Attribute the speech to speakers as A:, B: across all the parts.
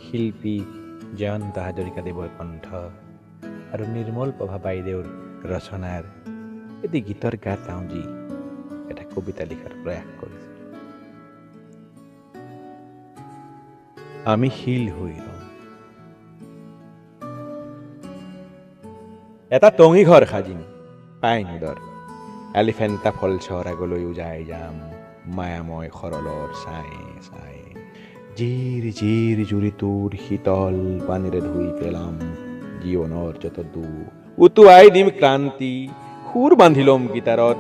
A: শিল্পী জয়ন্ত হাজৰিকাদেৱৰ কণ্ঠ আৰু নিৰ্মল প্ৰভা বাইদেউৰ ৰচনাৰ এটি গীতৰ গাত আউজি এটা কবিতা লিখাৰ প্ৰয়াস কৰিছিল। আমি শিল হৈ ৰম। এটা টঙি ঘৰ সাজিম পাইন উদৰ, এলিফেণ্টা ফলছৰ আগলৈ উজাই যাম মায়াময় সৰলৰ ছায়ে ছায়ে। জিৰ জিৰ জুৰি তোৰ শীতল পানীৰে ধুই পেলাম জীৱনৰ যত দুখ, উটুৱাই দিম ক্লান্তি, সুৰ বান্ধি ল'ম গীটাৰত,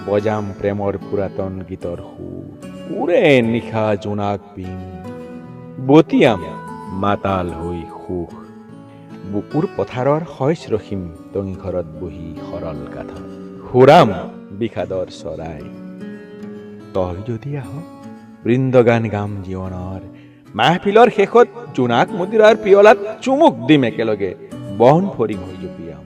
A: বজাম প্ৰেমৰ পুৰাতন গীতৰ সুৰ, উৰে নিশা জোনাক পিম, বতিয়াম মাতাল হৈ সুখ, বুকুৰ পথাৰৰ শইচ ৰখিম টঙি ঘৰত বহি সৰল কাঠত, সুৰাম বিষাদৰ চৰাই। তই যদি আহ বৃন্দগান গাম জীৱনৰ, মাহফিলৰ শেষত জোনাক মদিৰাৰ পিয়লাত চুমুক দিম একেলগে, বন ফৰিং হৈ জঁপিয়াম,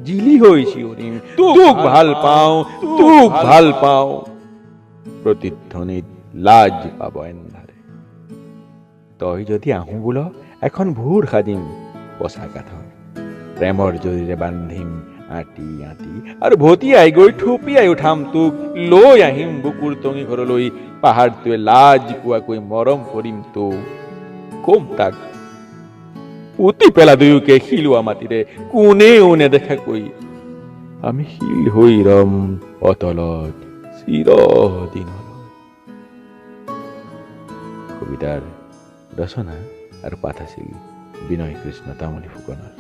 A: জিলি হৈ চিঞৰিম তোক ভাল পাওঁ তোক ভাল পাওঁ, প্ৰতিধ্বনিত লাজ পাব এন্ধাৰে। তই যদি আহোঁ বোল এখন ভোৰ সাজিম পচা কাঠৰ, প্ৰেমৰ জৰিৰে বান্ধিম আঁতি আঁতি, আৰু ভটিয়াই গৈ থপিয়াই উঠাম তোক, লৈ আহিম বুকুৰ টঙি ঘৰলৈ, পাহাৰটোৱে লাজ পোৱাকৈ মৰম কৰিম তোক, কম তাক পুতি পেলা দুয়োকে শিলোৱা মাটিৰে, কোনেও নেদেখাকৈ আমি শিল হৈ ৰম অতলত চিৰদিনলৈ। কবিতাৰ ৰচনা আৰু পাঠ আছিল বিনয় কৃষ্ণ তামুলী ফুকনৰ।